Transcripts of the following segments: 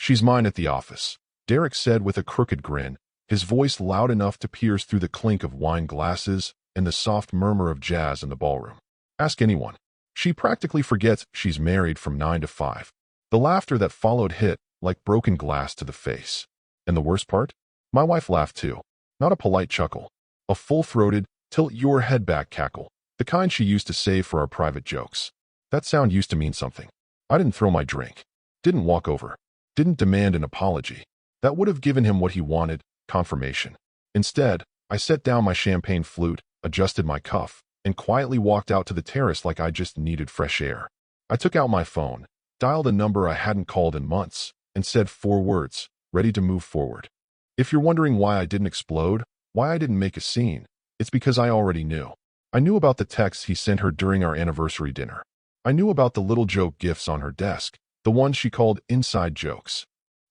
"She's mine at the office," Derek said with a crooked grin, his voice loud enough to pierce through the clink of wine glasses and the soft murmur of jazz in the ballroom. "Ask anyone. She practically forgets she's married from 9 to 5. The laughter that followed hit like broken glass to the face. And the worst part? My wife laughed too. Not a polite chuckle. A full-throated, tilt-your-head-back cackle. The kind she used to save for our private jokes. That sound used to mean something. I didn't throw my drink. Didn't walk over. Didn't demand an apology. That would have given him what he wanted, confirmation. Instead, I set down my champagne flute, adjusted my cuff, and quietly walked out to the terrace like I just needed fresh air. I took out my phone, dialed a number I hadn't called in months, and said 4 words, ready to move forward. If you're wondering why I didn't explode, why I didn't make a scene, it's because I already knew. I knew about the texts he sent her during our anniversary dinner. I knew about the little joke gifts on her desk, the ones she called inside jokes.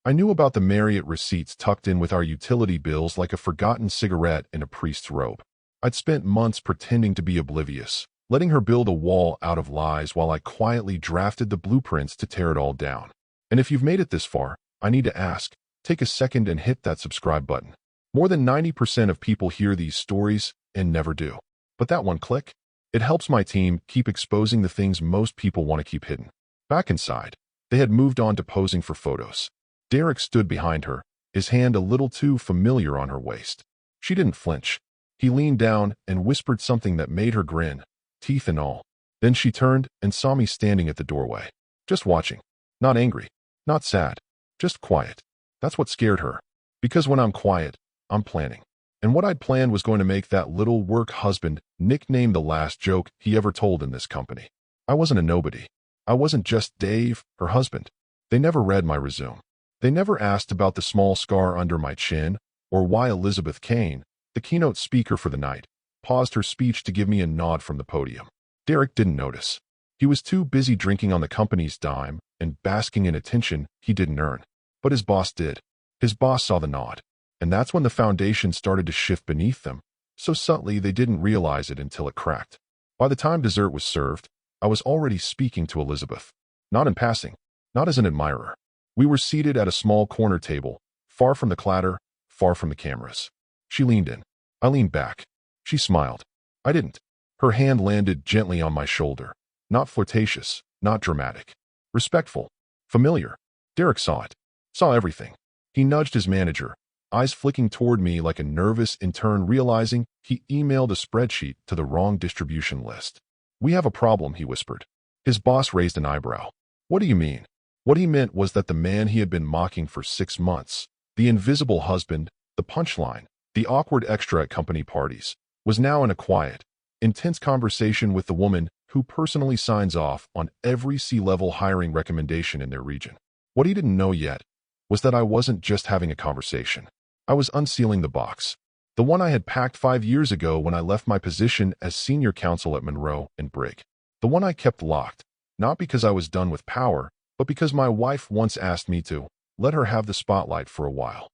I knew about the Marriott receipts tucked in with our utility bills like a forgotten cigarette in a priest's robe. I'd spent months pretending to be oblivious, letting her build a wall out of lies while I quietly drafted the blueprints to tear it all down. And if you've made it this far, I need to ask, take a second and hit that subscribe button. More than 90% of people hear these stories and never do. But that one click? It helps my team keep exposing the things most people want to keep hidden. Back inside, they had moved on to posing for photos. Derek stood behind her, his hand a little too familiar on her waist. She didn't flinch. He leaned down and whispered something that made her grin, teeth and all. Then she turned and saw me standing at the doorway. Just watching. Not angry. Not sad. Just quiet. That's what scared her. Because when I'm quiet, I'm planning. And what I'd planned was going to make that little work husband nickname the last joke he ever told in this company. I wasn't a nobody. I wasn't just Dave, her husband. They never read my resume. They never asked about the small scar under my chin or why Elizabeth Kane, the keynote speaker for the night, paused her speech to give me a nod from the podium. Derek didn't notice. He was too busy drinking on the company's dime and basking in attention he didn't earn. But his boss did. His boss saw the nod. And that's when the foundation started to shift beneath them, so subtly they didn't realize it until it cracked. By the time dessert was served, I was already speaking to Elizabeth. Not in passing, not as an admirer. We were seated at a small corner table, far from the clatter, far from the cameras. She leaned in. I leaned back. She smiled. I didn't. Her hand landed gently on my shoulder. Not flirtatious, not dramatic. Respectful. Familiar. Derek saw it. Saw everything. He nudged his manager, eyes flicking toward me like a nervous intern realizing he emailed a spreadsheet to the wrong distribution list. "We have a problem," he whispered. His boss raised an eyebrow. "What do you mean?" What he meant was that the man he had been mocking for 6 months, the invisible husband, the punchline, the awkward extra at company parties, was now in a quiet, intense conversation with the woman who personally signs off on every C-level hiring recommendation in their region. What he didn't know yet was that I wasn't just having a conversation. I was unsealing the box. The one I had packed 5 years ago when I left my position as senior counsel at Monroe and Brigg. The one I kept locked, not because I was done with power, but because my wife once asked me to let her have the spotlight for a while.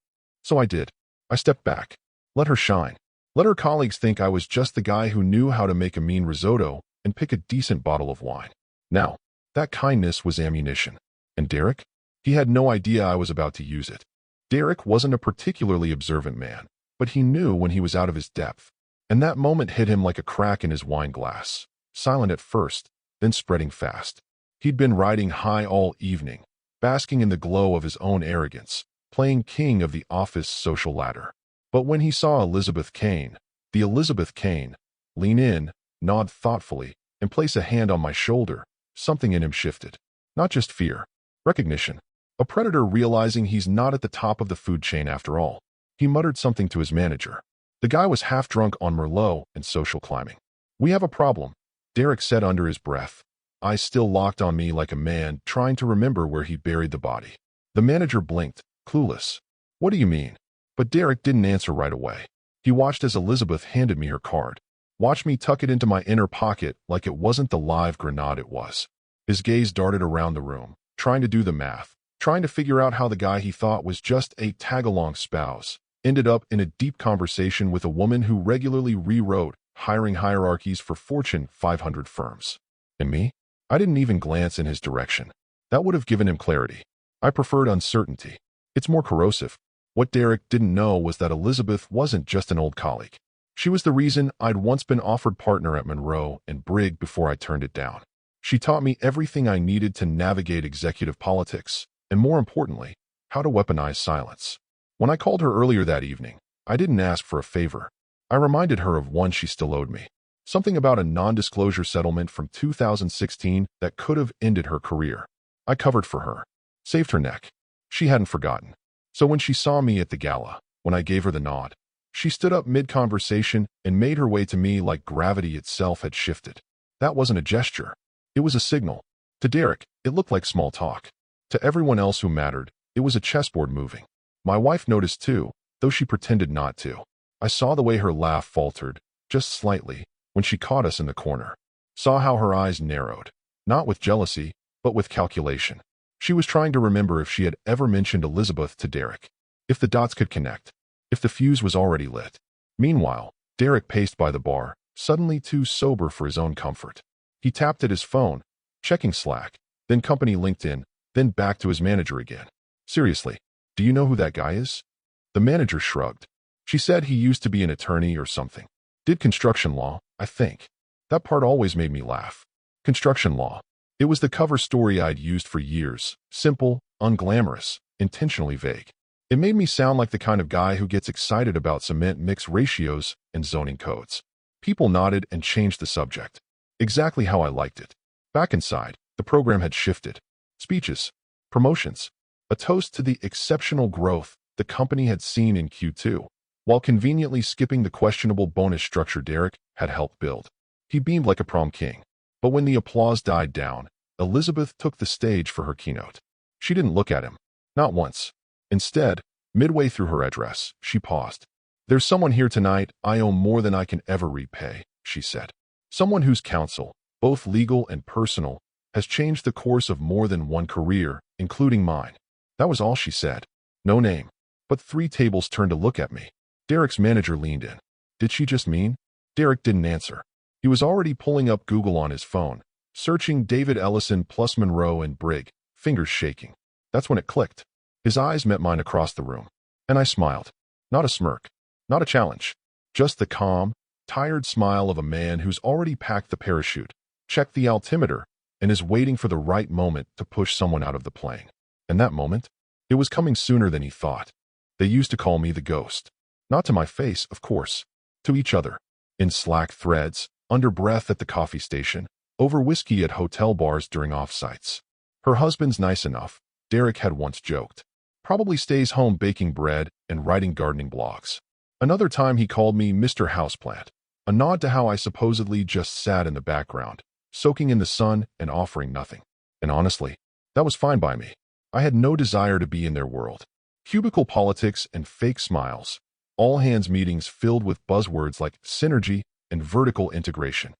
So I did. I stepped back. Let her shine. Let her colleagues think I was just the guy who knew how to make a mean risotto and pick a decent bottle of wine. Now, that kindness was ammunition. And Derek? He had no idea I was about to use it. Derek wasn't a particularly observant man, but he knew when he was out of his depth. And that moment hit him like a crack in his wine glass. Silent at first, then spreading fast. He'd been riding high all evening, basking in the glow of his own arrogance, playing king of the office social ladder. But when he saw Elizabeth Kane, the Elizabeth Kane, lean in, nod thoughtfully, and place a hand on my shoulder, something in him shifted. Not just fear, recognition. A predator realizing he's not at the top of the food chain after all. He muttered something to his manager. The guy was half drunk on Merlot and social climbing. "We have a problem," Derek said under his breath, eyes still locked on me like a man trying to remember where he buried the body. The manager blinked, clueless. "What do you mean?" But Derek didn't answer right away. He watched as Elizabeth handed me her card. Watched me tuck it into my inner pocket like it wasn't the live grenade it was. His gaze darted around the room, trying to do the math, trying to figure out how the guy he thought was just a tag-along spouse ended up in a deep conversation with a woman who regularly rewrote hiring hierarchies for Fortune 500 firms. And me? I didn't even glance in his direction. That would have given him clarity. I preferred uncertainty. It's more corrosive. What Derek didn't know was that Elizabeth wasn't just an old colleague. She was the reason I'd once been offered partner at Monroe and Brigg before I turned it down. She taught me everything I needed to navigate executive politics, and more importantly, how to weaponize silence. When I called her earlier that evening, I didn't ask for a favor. I reminded her of one she still owed me. Something about a non-disclosure settlement from 2016 that could have ended her career. I covered for her. Saved her neck. She hadn't forgotten. So when she saw me at the gala, when I gave her the nod, she stood up mid-conversation and made her way to me like gravity itself had shifted. That wasn't a gesture. It was a signal. To Derek, it looked like small talk. To everyone else who mattered, it was a chessboard moving. My wife noticed too, though she pretended not to. I saw the way her laugh faltered, just slightly, when she caught us in the corner. Saw how her eyes narrowed, not with jealousy, but with calculation. She was trying to remember if she had ever mentioned Elizabeth to Derek. If the dots could connect. If the fuse was already lit. Meanwhile, Derek paced by the bar, suddenly too sober for his own comfort. He tapped at his phone, checking Slack, then company LinkedIn, then back to his manager again. Seriously, do you know who that guy is? The manager shrugged. She said he used to be an attorney or something. Did construction law, I think. That part always made me laugh. Construction law. It was the cover story I'd used for years. Simple, unglamorous, intentionally vague. It made me sound like the kind of guy who gets excited about cement mix ratios and zoning codes. People nodded and changed the subject. Exactly how I liked it. Back inside, the program had shifted. Speeches. Promotions. A toast to the exceptional growth the company had seen in Q2, while conveniently skipping the questionable bonus structure Derek had helped build. He beamed like a prom king. But when the applause died down, Elizabeth took the stage for her keynote. She didn't look at him. Not once. Instead, midway through her address, she paused. "There's someone here tonight I owe more than I can ever repay," she said. "Someone whose counsel, both legal and personal, has changed the course of more than one career, including mine." That was all she said. No name. But 3 tables turned to look at me. Derek's manager leaned in. Did she just mean? Derek didn't answer. He was already pulling up Google on his phone, searching David Ellison plus Monroe and Brigg, fingers shaking. That's when it clicked. His eyes met mine across the room. And I smiled. Not a smirk. Not a challenge. Just the calm, tired smile of a man who's already packed the parachute, checked the altimeter, and is waiting for the right moment to push someone out of the plane. And that moment? It was coming sooner than he thought. They used to call me the ghost. Not to my face, of course. To each other. In Slack threads, under breath at the coffee station, over whiskey at hotel bars during offsites. Her husband's nice enough, Derek had once joked. Probably stays home baking bread and writing gardening blogs. Another time he called me Mr. Houseplant, a nod to how I supposedly just sat in the background, soaking in the sun and offering nothing. And honestly, that was fine by me. I had no desire to be in their world. Cubicle politics and fake smiles. All-hands meetings filled with buzzwords like synergy and vertical integration.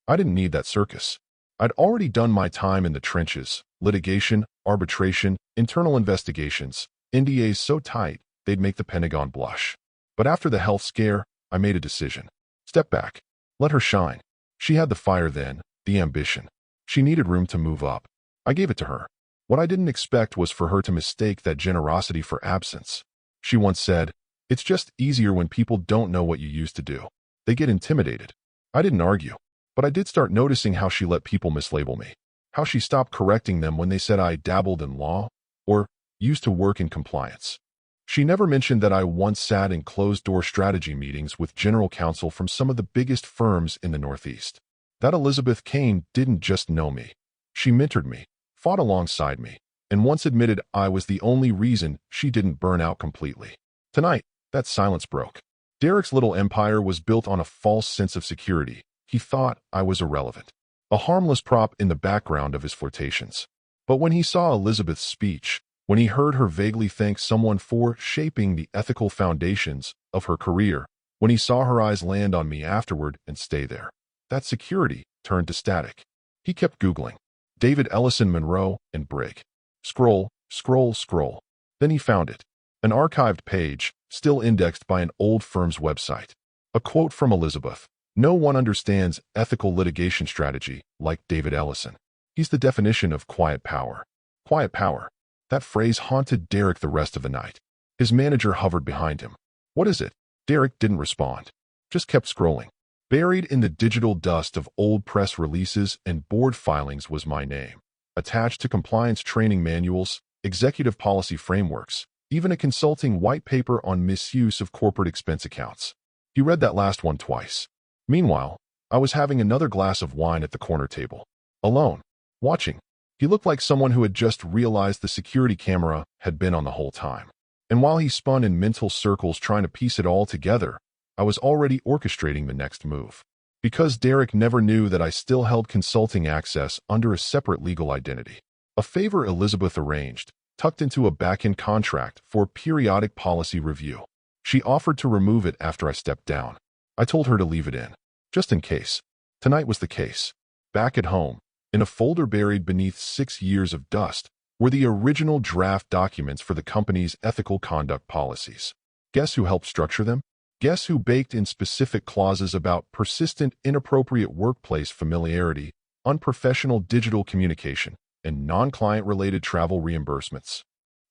I didn't need that circus. I'd already done my time in the trenches, litigation, arbitration, internal investigations, NDAs so tight they'd make the Pentagon blush. But after the health scare, I made a decision. Step back. Let her shine. She had the fire then, the ambition. She needed room to move up. I gave it to her. What I didn't expect was for her to mistake that generosity for absence. She once said, "It's just easier when people don't know what you used to do. They get intimidated." I didn't argue, but I did start noticing how she let people mislabel me. How she stopped correcting them when they said I dabbled in law or used to work in compliance. She never mentioned that I once sat in closed-door strategy meetings with general counsel from some of the biggest firms in the Northeast. That Elizabeth Kane didn't just know me. She mentored me, fought alongside me, and once admitted I was the only reason she didn't burn out completely. Tonight, that silence broke. Derek's little empire was built on a false sense of security. He thought I was irrelevant, a harmless prop in the background of his flirtations. But when he saw Elizabeth's speech, when he heard her vaguely thank someone for shaping the ethical foundations of her career, when he saw her eyes land on me afterward and stay there, that security turned to static. He kept Googling. David Ellison Monroe and Brigg. Scroll, scroll, scroll. Then he found it. An archived page, still indexed by an old firm's website. A quote from Elizabeth. "No one understands ethical litigation strategy like David Ellison. He's the definition of quiet power." Quiet power. That phrase haunted Derek the rest of the night. His manager hovered behind him. "What is it?" Derek didn't respond. Just kept scrolling. Buried in the digital dust of old press releases and board filings was my name. Attached to compliance training manuals, executive policy frameworks, even a consulting white paper on misuse of corporate expense accounts. He read that last one twice. Meanwhile, I was having another glass of wine at the corner table. Alone. Watching. He looked like someone who had just realized the security camera had been on the whole time. And while he spun in mental circles trying to piece it all together, I was already orchestrating the next move. Because Derek never knew that I still held consulting access under a separate legal identity. A favor Elizabeth arranged, tucked into a back-end contract for periodic policy review. She offered to remove it after I stepped down. I told her to leave it in, just in case. Tonight was the case. Back at home, in a folder buried beneath 6 years of dust, were the original draft documents for the company's ethical conduct policies. Guess who helped structure them? Guess who baked in specific clauses about persistent, inappropriate workplace familiarity, unprofessional digital communication, and non-client-related travel reimbursements?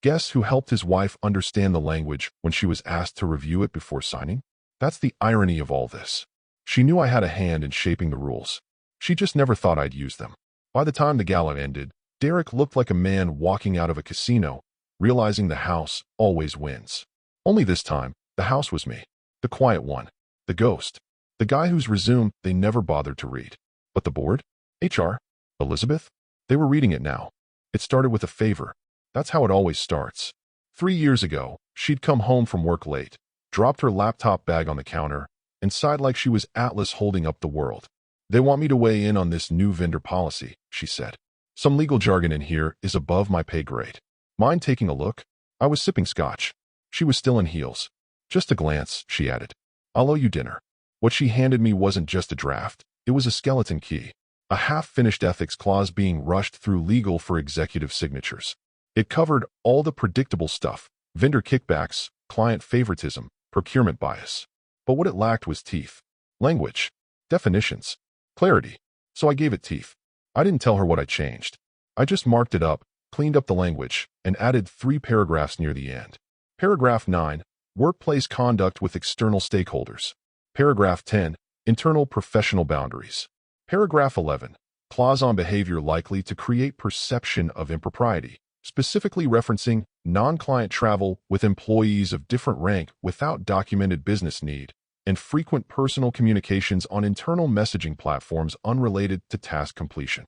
Guess who helped his wife understand the language when she was asked to review it before signing? That's the irony of all this. She knew I had a hand in shaping the rules. She just never thought I'd use them. By the time the gala ended, Derek looked like a man walking out of a casino, realizing the house always wins. Only this time, the house was me. The quiet one. The ghost. The guy whose resume they never bothered to read. But the board? HR? Elizabeth? They were reading it now. It started with a favor. That's how it always starts. 3 years ago, she'd come home from work late, dropped her laptop bag on the counter, and sighed like she was Atlas holding up the world. "They want me to weigh in on this new vendor policy," she said. "Some legal jargon in here is above my pay grade. Mind taking a look?" I was sipping scotch. She was still in heels. "Just a glance," she added. "I'll owe you dinner." What she handed me wasn't just a draft. It was a skeleton key. A half-finished ethics clause being rushed through legal for executive signatures. It covered all the predictable stuff: vendor kickbacks, client favoritism, procurement bias. But what it lacked was teeth. Language. Definitions. Clarity. So I gave it teeth. I didn't tell her what I changed. I just marked it up, cleaned up the language, and added 3 paragraphs near the end. Paragraph 9, workplace conduct with external stakeholders. Paragraph 10, internal professional boundaries. Paragraph 11, clause on behavior likely to create perception of impropriety, specifically referencing non-client travel with employees of different rank without documented business need, and frequent personal communications on internal messaging platforms unrelated to task completion.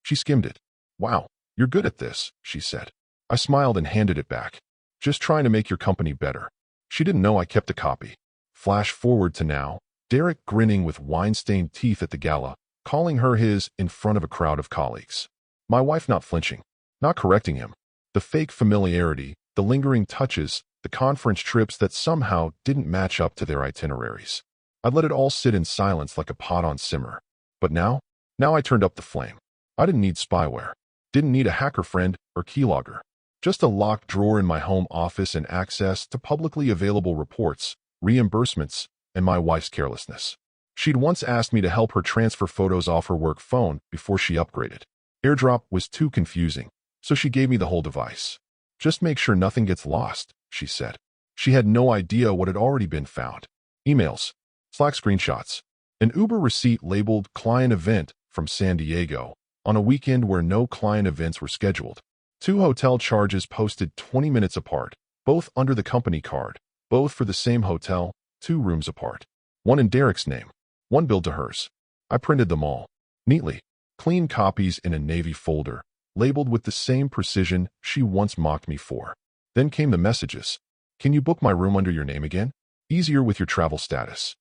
She skimmed it. "Wow, you're good at this," she said. I smiled and handed it back. "Just trying to make your company better." She didn't know I kept a copy. Flash forward to now, Derek grinning with wine-stained teeth at the gala, calling her his in front of a crowd of colleagues. My wife not flinching, not correcting him. The fake familiarity, the lingering touches, the conference trips that somehow didn't match up to their itineraries. I let it all sit in silence like a pot on simmer. But now I turned up the flame. I didn't need spyware. Didn't need a hacker friend or keylogger. Just a locked drawer in my home office and access to publicly available reports, reimbursements, and my wife's carelessness. She'd once asked me to help her transfer photos off her work phone before she upgraded. AirDrop was too confusing, so she gave me the whole device. "Just make sure nothing gets lost," she said. She had no idea what had already been found. Emails, Slack screenshots, an Uber receipt labeled client event from San Diego on a weekend where no client events were scheduled. 2 hotel charges posted 20 minutes apart, both under the company card, both for the same hotel, 2 rooms apart. One in Derek's name, one billed to hers. I printed them all, neatly, clean copies in a navy folder, labeled with the same precision she once mocked me for. Then came the messages. "Can you book my room under your name again? Easier with your travel status.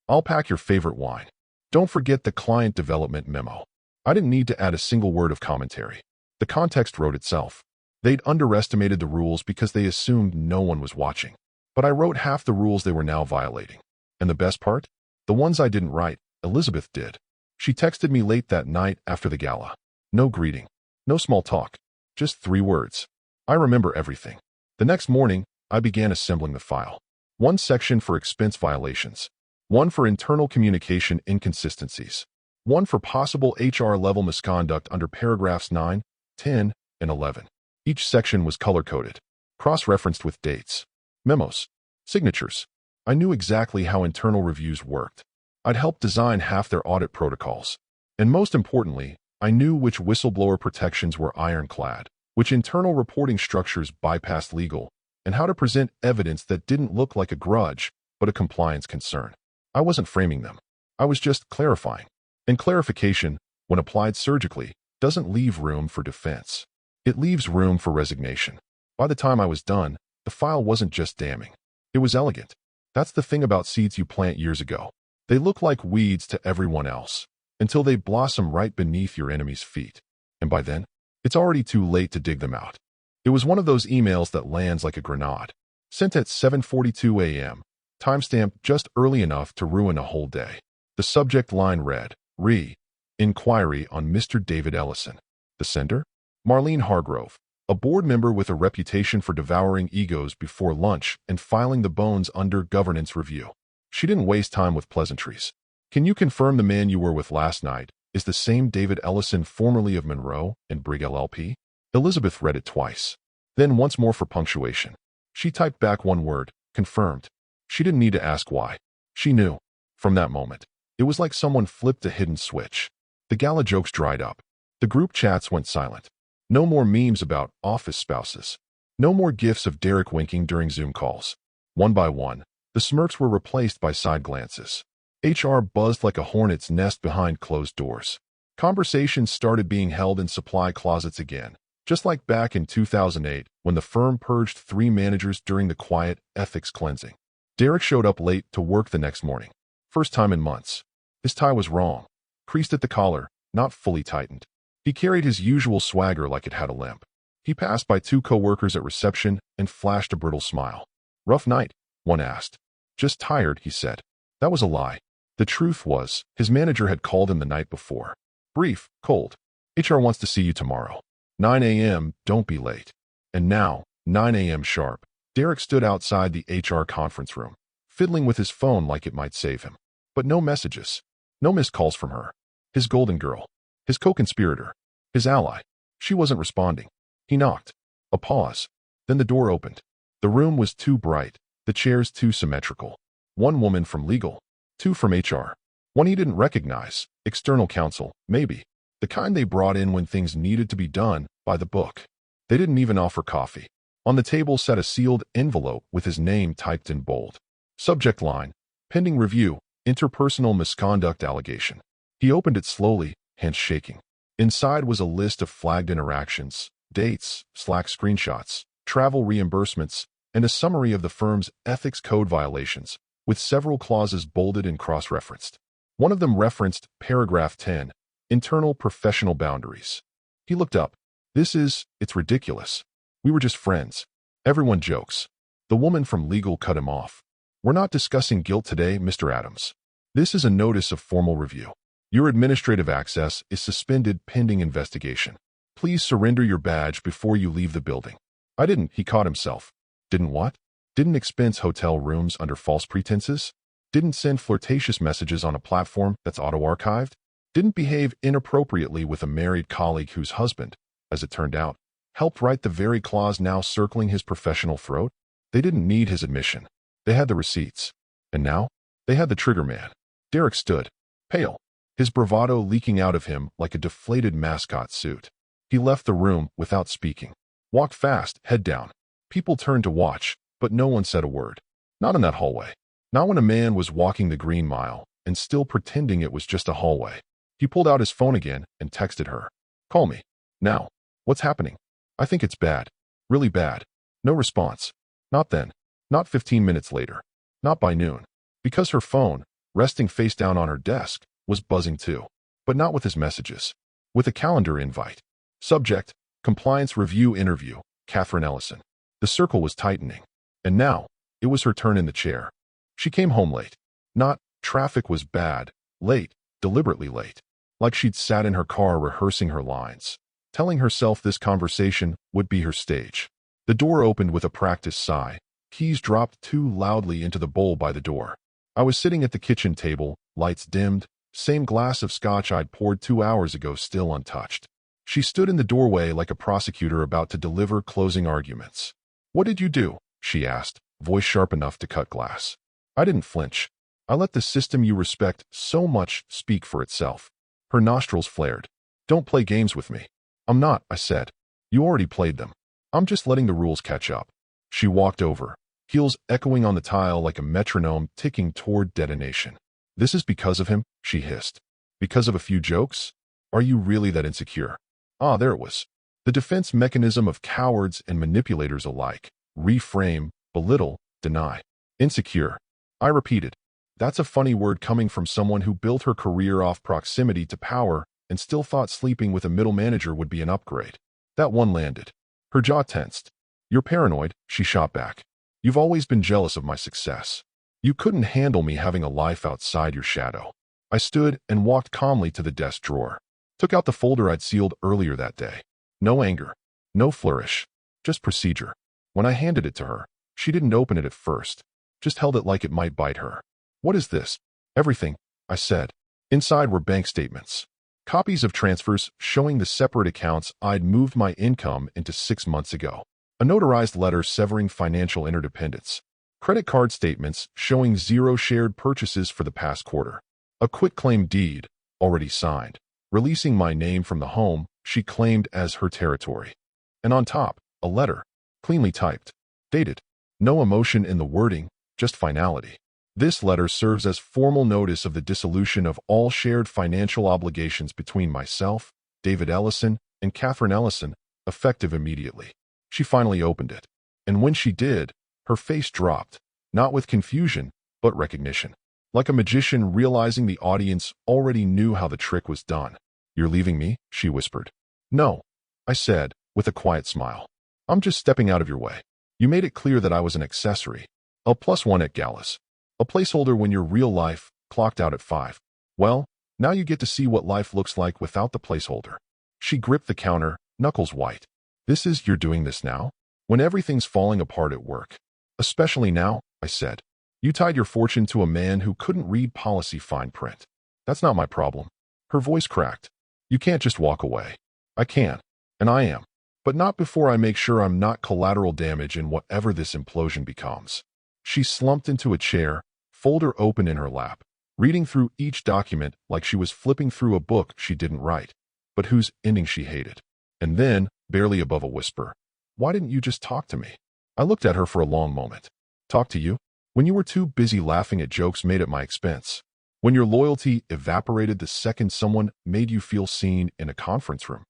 I'll pack your favorite wine. Don't forget the client development memo." I didn't need to add a single word of commentary. The context wrote itself. They'd underestimated the rules because they assumed no one was watching. But I wrote half the rules they were now violating. And the best part? The ones I didn't write, Elizabeth did. She texted me late that night after the gala. No greeting. No small talk. Just 3 words. I remember everything. The next morning, I began assembling the file. 1 section for expense violations. 1 for internal communication inconsistencies. 1 for possible HR-level misconduct under paragraphs 9, 10, and 11. Each section was color-coded, cross-referenced with dates, memos, signatures. I knew exactly how internal reviews worked. I'd helped design half their audit protocols. And most importantly, I knew which whistleblower protections were ironclad, which internal reporting structures bypassed legal, and how to present evidence that didn't look like a grudge, but a compliance concern. I wasn't framing them. I was just clarifying. And clarification, when applied surgically, doesn't leave room for defense. It leaves room for resignation. By the time I was done, the file wasn't just damning. It was elegant. That's the thing about seeds you plant years ago. They look like weeds to everyone else, until they blossom right beneath your enemy's feet. And by then, it's already too late to dig them out. It was one of those emails that lands like a grenade, sent at 7:42 a.m., timestamped just early enough to ruin a whole day. The subject line read, Inquiry on Mr. David Ellison. The sender? Marlene Hargrove, a board member with a reputation for devouring egos before lunch and filing the bones under governance review. She didn't waste time with pleasantries. Can you confirm the man you were with last night is the same David Ellison formerly of Monroe and Brig LLP? Elizabeth read it twice. Then once more for punctuation. She typed back one word, confirmed. She didn't need to ask why. She knew. From that moment, it was like someone flipped a hidden switch. The gala jokes dried up. The group chats went silent. No more memes about office spouses. No more gifs of Derek winking during Zoom calls. One by one, the smirks were replaced by side glances. HR buzzed like a hornet's nest behind closed doors. Conversations started being held in supply closets again, just like back in 2008 when the firm purged 3 managers during the quiet ethics cleansing. Derek showed up late to work the next morning. First time in months. His tie was wrong, creased at the collar, not fully tightened. He carried his usual swagger like it had a limp. He passed by 2 coworkers at reception and flashed a brittle smile. Rough night, one asked. Just tired, he said. That was a lie. The truth was, his manager had called him the night before. Brief, cold. HR wants to see you tomorrow. 9 a.m., don't be late. And now, 9 a.m. sharp, Derek stood outside the HR conference room, fiddling with his phone like it might save him. But no messages. No missed calls from her. His golden girl. His co-conspirator. His ally. She wasn't responding. He knocked. A pause. Then the door opened. The room was too bright. The chairs too symmetrical. 1 woman from legal. 2 from HR. 1 he didn't recognize. External counsel, maybe. The kind they brought in when things needed to be done by the book. They didn't even offer coffee. On the table sat a sealed envelope with his name typed in bold. Subject line, pending review, interpersonal misconduct allegation. He opened it slowly, hands shaking. Inside was a list of flagged interactions, dates, Slack screenshots, travel reimbursements, and a summary of the firm's ethics code violations, with several clauses bolded and cross-referenced. One of them referenced paragraph 10, internal professional boundaries. He looked up. It's ridiculous. We were just friends. Everyone jokes. The woman from legal cut him off. We're not discussing guilt today, Mr. Adams. This is a notice of formal review. Your administrative access is suspended pending investigation. Please surrender your badge before you leave the building. I didn't, he caught himself. Didn't what? Didn't expense hotel rooms under false pretenses? Didn't send flirtatious messages on a platform that's auto-archived? Didn't behave inappropriately with a married colleague whose husband, as it turned out, helped write the very clause now circling his professional throat? They didn't need his admission. They had the receipts. And now, they had the trigger man. Derek stood, pale, his bravado leaking out of him like a deflated mascot suit. He left the room without speaking. Walked fast, head down. People turned to watch, but no one said a word. Not in that hallway. Not when a man was walking the Green Mile and still pretending it was just a hallway. He pulled out his phone again and texted her. Call me. Now. What's happening? I think it's bad. Really bad. No response. Not then. Not 15 minutes later. Not by noon. Because her phone, resting face down on her desk, was buzzing too. But not with his messages. With a calendar invite. Subject, compliance review interview, Catherine Ellison. The circle was tightening. And now, it was her turn in the chair. She came home late. Not, traffic was bad, late, deliberately late. Like she'd sat in her car rehearsing her lines, telling herself this conversation would be her stage. The door opened with a practiced sigh. Keys dropped too loudly into the bowl by the door. I was sitting at the kitchen table, lights dimmed, same glass of scotch I'd poured 2 hours ago still untouched. She stood in the doorway like a prosecutor about to deliver closing arguments. "What did you do?" she asked, voice sharp enough to cut glass. I didn't flinch. I let the system you respect so much speak for itself. Her nostrils flared. "Don't play games with me." "I'm not," I said. "You already played them. I'm just letting the rules catch up." She walked over, heels echoing on the tile like a metronome ticking toward detonation. "This is because of him?" she hissed. "Because of a few jokes? Are you really that insecure?" Ah, there it was. The defense mechanism of cowards and manipulators alike. Reframe, belittle, deny. Insecure. I repeated. That's a funny word coming from someone who built her career off proximity to power and still thought sleeping with a middle manager would be an upgrade. That one landed. Her jaw tensed. "You're paranoid," she shot back. "You've always been jealous of my success. You couldn't handle me having a life outside your shadow." I stood and walked calmly to the desk drawer. Took out the folder I'd sealed earlier that day. No anger. No flourish. Just procedure. When I handed it to her, she didn't open it at first. Just held it like it might bite her. "What is this?" "Everything," I said. Inside were bank statements. Copies of transfers showing the separate accounts I'd moved my income into 6 months ago. A notarized letter severing financial interdependence. Credit card statements showing 0 shared purchases for the past quarter. A quitclaim deed, already signed, releasing my name from the home she claimed as her territory. And on top, a letter, cleanly typed, dated. No emotion in the wording, just finality. This letter serves as formal notice of the dissolution of all shared financial obligations between myself, David Ellison, and Catherine Ellison, effective immediately. She finally opened it. And when she did, her face dropped, not with confusion, but recognition. Like a magician realizing the audience already knew how the trick was done. "You're leaving me?" she whispered. "No," I said, with a quiet smile. "I'm just stepping out of your way. You made it clear that I was an accessory. A +1 at galas. A placeholder when your real life clocked out at 5. Well, now you get to see what life looks like without the placeholder." She gripped the counter, knuckles white. You're doing this now? When everything's falling apart at work. "Especially now," I said. "You tied your fortune to a man who couldn't read policy fine print. That's not my problem." Her voice cracked. "You can't just walk away." "I can. And I am. But not before I make sure I'm not collateral damage in whatever this implosion becomes." She slumped into a chair, folder open in her lap, reading through each document like she was flipping through a book she didn't write, but whose ending she hated. And then, barely above a whisper, "Why didn't you just talk to me?" I looked at her for a long moment. "Talk to you? When you were too busy laughing at jokes made at my expense. When your loyalty evaporated the second someone made you feel seen in a conference room."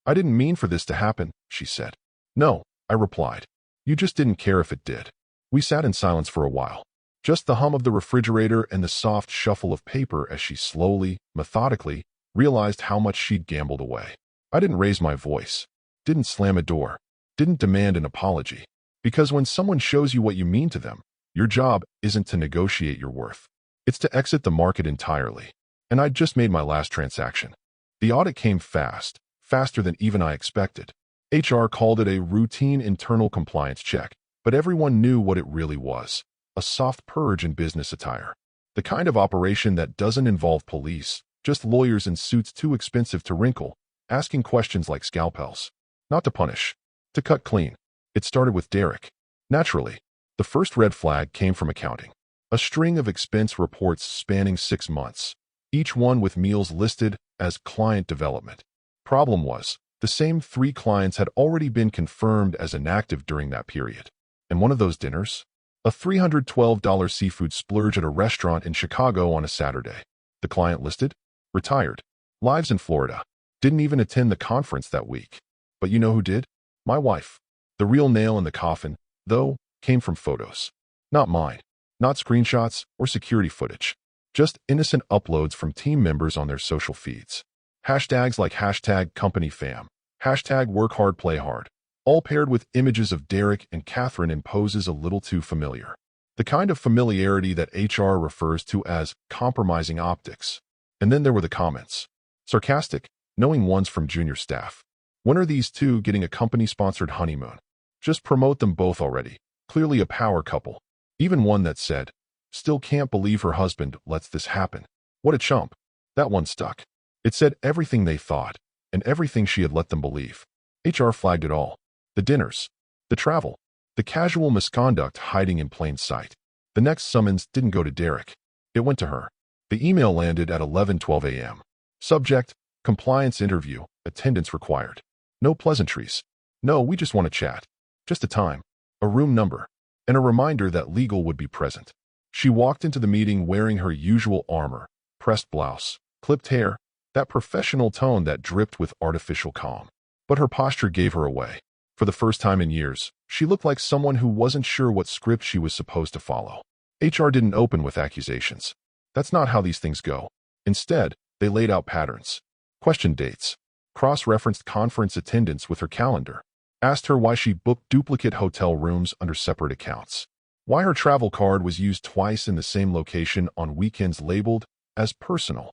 "I didn't mean for this to happen," she said. "No," I replied. "You just didn't care if it did." We sat in silence for a while. Just the hum of the refrigerator and the soft shuffle of paper as she slowly, methodically, realized how much she'd gambled away. I didn't raise my voice. Didn't slam a door. Didn't demand an apology. Because when someone shows you what you mean to them, your job isn't to negotiate your worth. It's to exit the market entirely. And I'd just made my last transaction. The audit came fast, faster than even I expected. HR called it a routine internal compliance check, but everyone knew what it really was. A soft purge in business attire. The kind of operation that doesn't involve police, just lawyers in suits too expensive to wrinkle, asking questions like scalpels. Not to punish, to cut clean. It started with Derek. Naturally, the first red flag came from accounting. A string of expense reports spanning 6 months, each one with meals listed as client development. Problem was, the same 3 clients had already been confirmed as inactive during that period. And one of those dinners? A $312 seafood splurge at a restaurant in Chicago on a Saturday. The client listed? Retired. Lives in Florida. Didn't even attend the conference that week. But you know who did? My wife. The real nail in the coffin, though, came from photos. Not mine. Not screenshots or security footage. Just innocent uploads from team members on their social feeds. Hashtags like #CompanyFam, #WorkHardPlayHard, all paired with images of Derek and Catherine in poses a little too familiar. The kind of familiarity that HR refers to as compromising optics. And then there were the comments. Sarcastic, knowing ones from junior staff. When are these two getting a company-sponsored honeymoon? Just promote them both already. Clearly a power couple. Even one that said, "Still can't believe her husband lets this happen. What a chump." That one stuck. It said everything they thought, and everything she had let them believe. HR flagged it all. The dinners, the travel, the casual misconduct hiding in plain sight. The next summons didn't go to Derek. It went to her. The email landed at 11:12 a.m. Subject, compliance interview, attendance required. No pleasantries. No, we just want to chat. Just a time, a room number, and a reminder that legal would be present. She walked into the meeting wearing her usual armor, pressed blouse, clipped hair, that professional tone that dripped with artificial calm. But her posture gave her away. For the first time in years, she looked like someone who wasn't sure what script she was supposed to follow. HR didn't open with accusations. That's not how these things go. Instead, they laid out patterns, questioned dates, cross-referenced conference attendance with her calendar, asked her why she booked duplicate hotel rooms under separate accounts, why her travel card was used twice in the same location on weekends labeled as personal.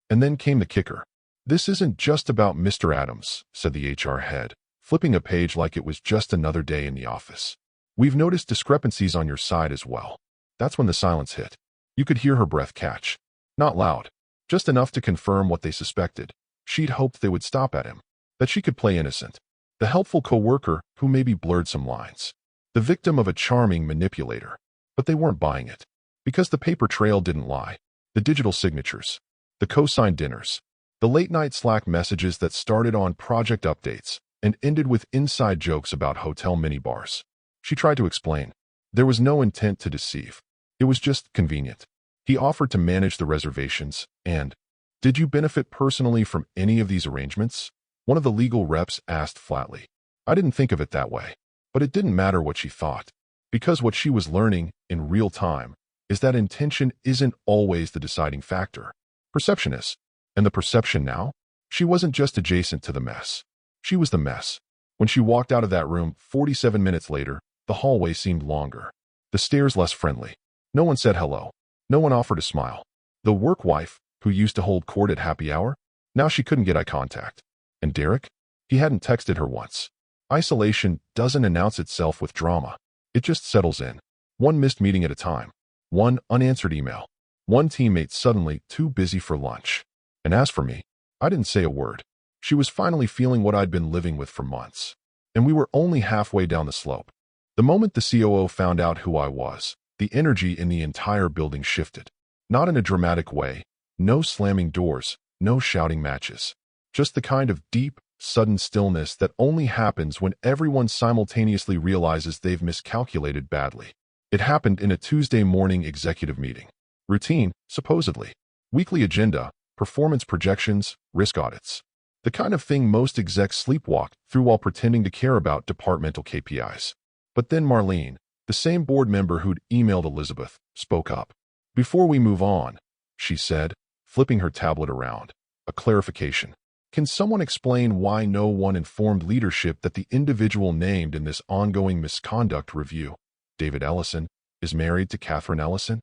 And then came the kicker. This isn't just about Mr. Adams, said the HR head, flipping a page like it was just another day in the office. We've noticed discrepancies on your side as well. That's when the silence hit. You could hear her breath catch. Not loud, just enough to confirm what they suspected. She'd hoped they would stop at him, that she could play innocent, the helpful coworker who maybe blurred some lines, the victim of a charming manipulator. But they weren't buying it, because the paper trail didn't lie. The digital signatures, the co-signed dinners, the late-night Slack messages that started on project updates and ended with inside jokes about hotel minibars. She tried to explain. There was no intent to deceive. It was just convenient. He offered to manage the reservations, and, "Did you benefit personally from any of these arrangements?" One of the legal reps asked flatly. I didn't think of it that way, but it didn't matter what she thought, because what she was learning in real time is that intention isn't always the deciding factor. Perception is. And the perception now? She wasn't just adjacent to the mess. She was the mess. When she walked out of that room 47 minutes later, the hallway seemed longer. The stairs less friendly. No one said hello. No one offered a smile. The work wife, who used to hold court at happy hour, now she couldn't get eye contact. And Derek? He hadn't texted her once. Isolation doesn't announce itself with drama. It just settles in. One missed meeting at a time. One unanswered email. One teammate suddenly too busy for lunch. And as for me, I didn't say a word. She was finally feeling what I'd been living with for months. And we were only halfway down the slope. The moment the COO found out who I was, the energy in the entire building shifted. Not in a dramatic way. No slamming doors, no shouting matches. Just the kind of deep, sudden stillness that only happens when everyone simultaneously realizes they've miscalculated badly. It happened in a Tuesday morning executive meeting. Routine, supposedly. Weekly agenda, performance projections, risk audits. The kind of thing most execs sleepwalk through while pretending to care about departmental KPIs. But then Marlene, the same board member who'd emailed Elizabeth, spoke up. "Before we move on," she said, flipping her tablet around, "a clarification. Can someone explain why no one informed leadership that the individual named in this ongoing misconduct review, David Ellison, is married to Catherine Ellison?"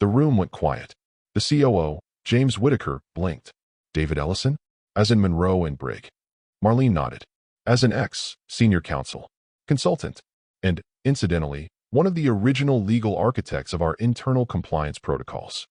The room went quiet. The COO, James Whitaker, blinked. "David Ellison? As in Monroe and Brigg?" Marlene nodded. "As an ex-senior counsel, consultant, and, incidentally, one of the original legal architects of our internal compliance protocols."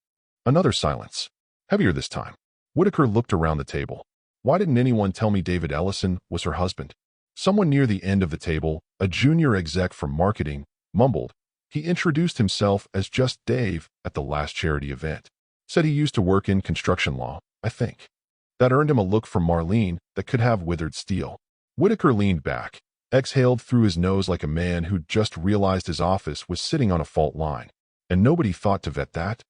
Another silence. Heavier this time. Whitaker looked around the table. Why didn't anyone tell me David Ellison was her husband? Someone near the end of the table, a junior exec from marketing, mumbled. He introduced himself as just Dave at the last charity event. Said he used to work in construction law, I think. That earned him a look from Marlene that could have withered steel. Whitaker leaned back, exhaled through his nose like a man who'd just realized his office was sitting on a fault line. And nobody thought to vet that.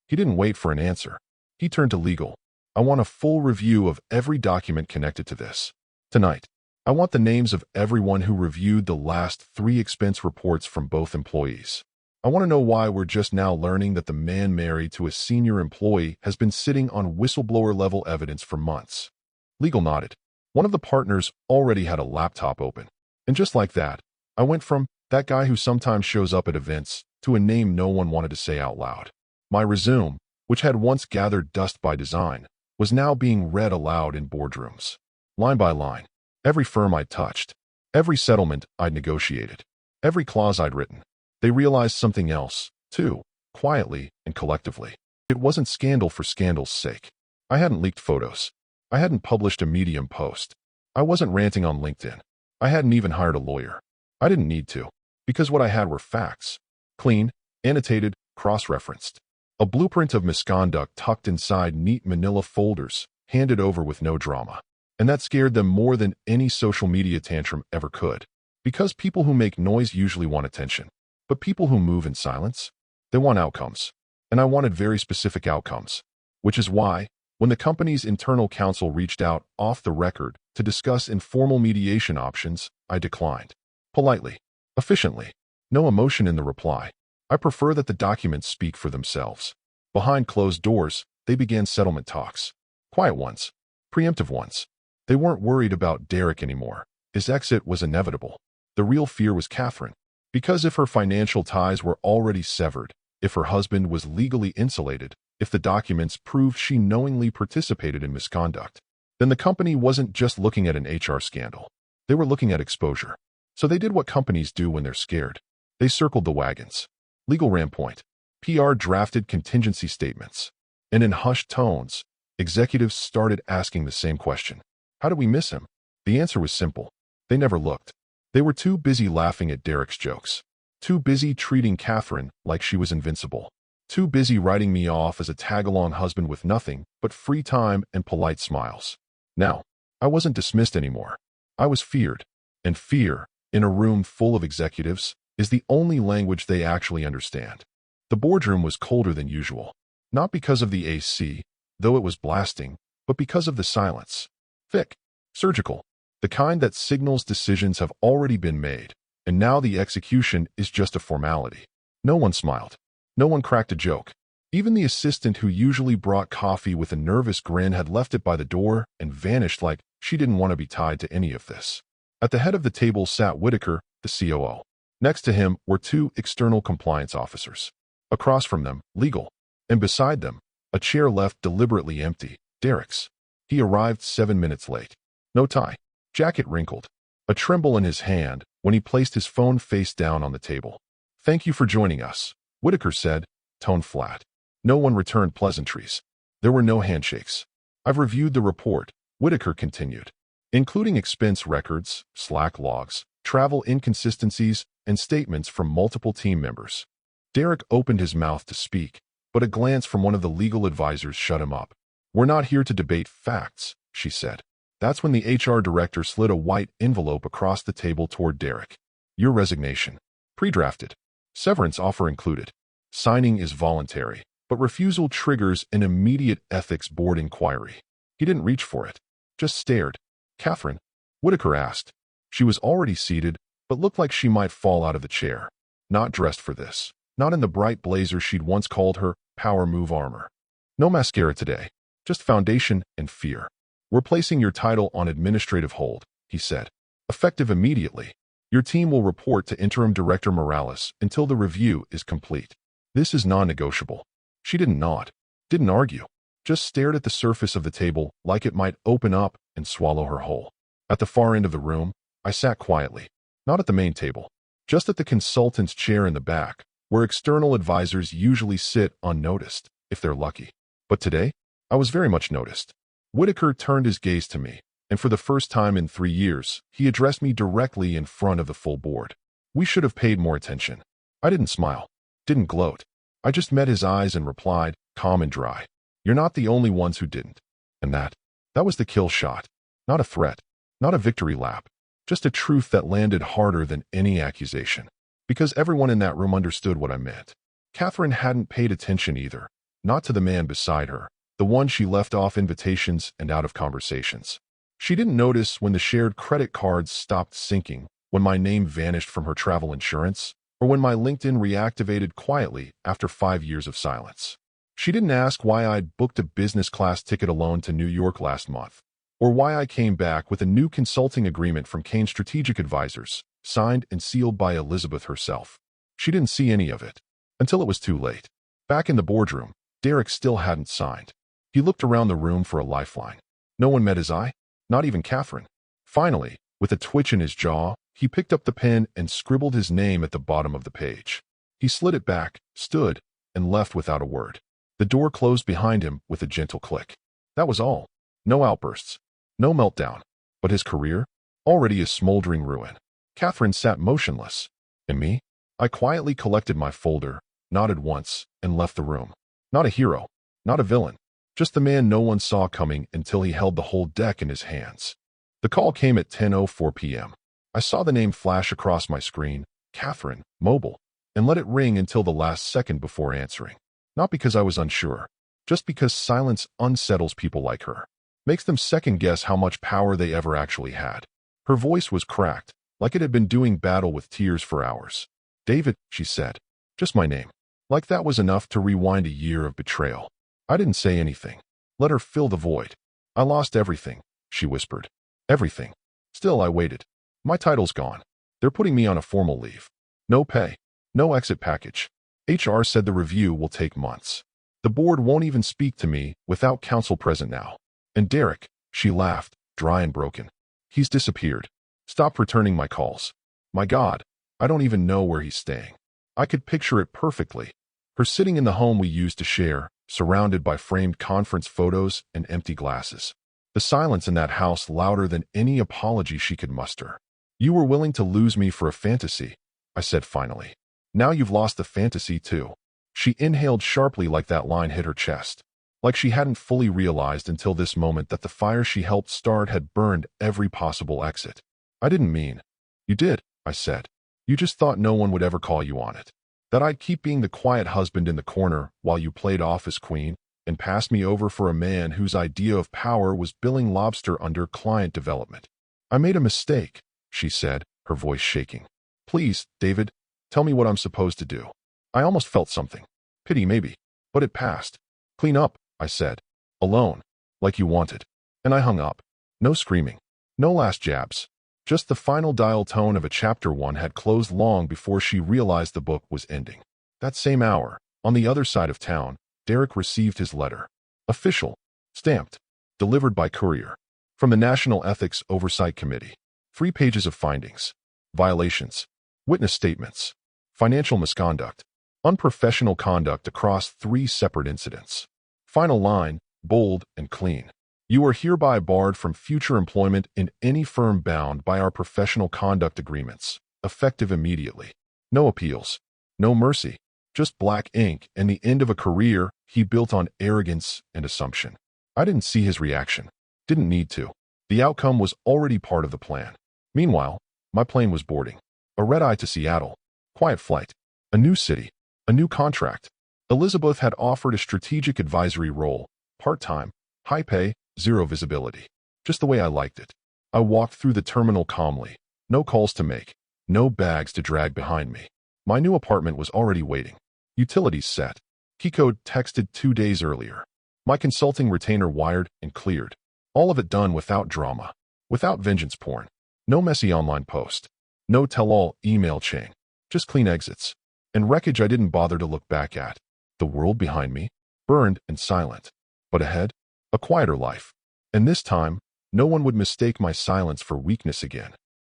He didn't wait for an answer. He turned to legal. "I want a full review of every document connected to this. Tonight, I want the names of everyone who reviewed the last 3 expense reports from both employees. I want to know why we're just now learning that the man married to a senior employee has been sitting on whistleblower-level evidence for months." Legal nodded. One of the partners already had a laptop open. And just like that, I went from that guy who sometimes shows up at events to a name no one wanted to say out loud. My resume, which had once gathered dust by design, was now being read aloud in boardrooms. Line by line, every firm I'd touched, every settlement I'd negotiated, every clause I'd written. They realized something else, too, quietly and collectively. It wasn't scandal for scandal's sake. I hadn't leaked photos. I hadn't published a Medium post. I wasn't ranting on LinkedIn. I hadn't even hired a lawyer. I didn't need to, because what I had were facts. Clean, annotated, cross-referenced. A blueprint of misconduct tucked inside neat manila folders, handed over with no drama. And that scared them more than any social media tantrum ever could. Because people who make noise usually want attention. But people who move in silence, they want outcomes. And I wanted very specific outcomes. Which is why, when the company's internal counsel reached out off the record to discuss informal mediation options, I declined. Politely. Efficiently. No emotion in the reply. I prefer that the documents speak for themselves. Behind closed doors, they began settlement talks. Quiet ones. Preemptive ones. They weren't worried about Derek anymore. His exit was inevitable. The real fear was Catherine. Because if her financial ties were already severed, if her husband was legally insulated, if the documents proved she knowingly participated in misconduct, then the company wasn't just looking at an HR scandal. They were looking at exposure. So they did what companies do when they're scared. They circled the wagons. Legal ran point. PR drafted contingency statements. And in hushed tones, executives started asking the same question. How did we miss him? The answer was simple. They never looked. They were too busy laughing at Derek's jokes. Too busy treating Catherine like she was invincible. Too busy writing me off as a tag-along husband with nothing but free time and polite smiles. Now, I wasn't dismissed anymore. I was feared. And fear, in a room full of executives, is the only language they actually understand. The boardroom was colder than usual. Not because of the AC, though it was blasting, but because of the silence. Thick. Surgical. The kind that signals decisions have already been made, and now the execution is just a formality. No one smiled. No one cracked a joke. Even the assistant who usually brought coffee with a nervous grin had left it by the door and vanished like she didn't want to be tied to any of this. At the head of the table sat Whitaker, the COO. Next to him were two external compliance officers. Across from them, legal. And beside them, a chair left deliberately empty, Derek's. He arrived 7 minutes late. No tie. Jacket wrinkled. A tremble in his hand when he placed his phone face down on the table. "Thank you for joining us," Whitaker said, tone flat. No one returned pleasantries. There were no handshakes. "I've reviewed the report," Whitaker continued, "including expense records, Slack logs, travel inconsistencies, and statements from multiple team members." Derek opened his mouth to speak, but a glance from one of the legal advisors shut him up. "We're not here to debate facts," she said. That's when the HR director slid a white envelope across the table toward Derek. "Your resignation. Pre-drafted. Severance offer included. Signing is voluntary, but refusal triggers an immediate ethics board inquiry." He didn't reach for it. Just stared. "Catherine?" Whitaker asked. She was already seated, but looked like she might fall out of the chair. Not dressed for this. Not in the bright blazer she'd once called her power move armor. "No mascara today. Just foundation and fear. We're placing your title on administrative hold," he said. "Effective immediately. Your team will report to Interim Director Morales until the review is complete. This is non-negotiable." She didn't nod, didn't argue, just stared at the surface of the table like it might open up and swallow her whole. At the far end of the room, I sat quietly, not at the main table, just at the consultant's chair in the back, where external advisors usually sit unnoticed, if they're lucky. But today, I was very much noticed. Whitaker turned his gaze to me, and for the first time in 3 years, he addressed me directly in front of the full board. We should have paid more attention. I didn't smile, didn't gloat. I just met his eyes and replied, calm and dry. "You're not the only ones who didn't." And that was the kill shot. Not a threat, not a victory lap, just a truth that landed harder than any accusation. Because everyone in that room understood what I meant. Catherine hadn't paid attention either, not to the man beside her, the one she left off invitations and out of conversations. She didn't notice when the shared credit cards stopped syncing, when my name vanished from her travel insurance, or when my LinkedIn reactivated quietly after 5 years of silence. She didn't ask why I'd booked a business class ticket alone to New York last month, or why I came back with a new consulting agreement from Kane Strategic Advisors, signed and sealed by Elizabeth herself. She didn't see any of it, until it was too late. Back in the boardroom, Derek still hadn't signed. He looked around the room for a lifeline. No one met his eye, not even Catherine. Finally, with a twitch in his jaw, he picked up the pen and scribbled his name at the bottom of the page. He slid it back, stood, and left without a word. The door closed behind him with a gentle click. That was all. No outbursts. No meltdown. But his career? Already a smoldering ruin. Catherine sat motionless. And me? I quietly collected my folder, nodded once, and left the room. Not a hero. Not a villain. Just the man no one saw coming until he held the whole deck in his hands. The call came at 10:04 p.m. I saw the name flash across my screen, Catherine, mobile, and let it ring until the last second before answering. Not because I was unsure, just because silence unsettles people like her. Makes them second-guess how much power they ever actually had. Her voice was cracked, like it had been doing battle with tears for hours. "David," she said. Just my name. Like that was enough to rewind a year of betrayal. I didn't say anything. Let her fill the void. "I lost everything," she whispered. "Everything." Still I waited. "My title's gone. They're putting me on a formal leave. No pay. No exit package. HR said the review will take months. The board won't even speak to me without counsel present now. And Derek," she laughed, dry and broken. "He's disappeared. Stopped returning my calls. My God, I don't even know where he's staying." I could picture it perfectly. Her sitting in the home we used to share, surrounded by framed conference photos and empty glasses. The silence in that house louder than any apology she could muster. "You were willing to lose me for a fantasy," I said finally. "Now you've lost the fantasy too." She inhaled sharply like that line hit her chest. Like she hadn't fully realized until this moment that the fire she helped start had burned every possible exit. "I didn't mean." "You did," I said. "You just thought no one would ever call you on it. That I'd keep being the quiet husband in the corner while you played office queen and passed me over for a man whose idea of power was billing lobster under client development." "I made a mistake," she said, her voice shaking. "Please, David, tell me what I'm supposed to do." I almost felt something. Pity maybe. But it passed. "Clean up," I said. "Alone. Like you wanted." And I hung up. No screaming. No last jabs. Just the final dial tone of a chapter one had closed long before she realized the book was ending. That same hour, on the other side of town, Derek received his letter. Official. Stamped. Delivered by courier. From the National Ethics Oversight Committee. 3 pages of findings. Violations. Witness statements. Financial misconduct. Unprofessional conduct across 3 separate incidents. Final line, bold and clean. "You are hereby barred from future employment in any firm bound by our professional conduct agreements, effective immediately." No appeals. No mercy. Just black ink and the end of a career he built on arrogance and assumption. I didn't see his reaction. Didn't need to. The outcome was already part of the plan. Meanwhile, my plane was boarding. A red-eye to Seattle. Quiet flight. A new city. A new contract. Elizabeth had offered a strategic advisory role, part-time, high pay, 0 visibility. Just the way I liked it. I walked through the terminal calmly. No calls to make. No bags to drag behind me. My new apartment was already waiting. Utilities set. Keycode texted 2 days earlier. My consulting retainer wired and cleared. All of it done without drama. Without vengeance porn. No messy online post. No tell-all email chain. Just clean exits. And wreckage I didn't bother to look back at. The world behind me, burned and silent. But ahead, a quieter life. And this time, no one would mistake my silence for weakness again.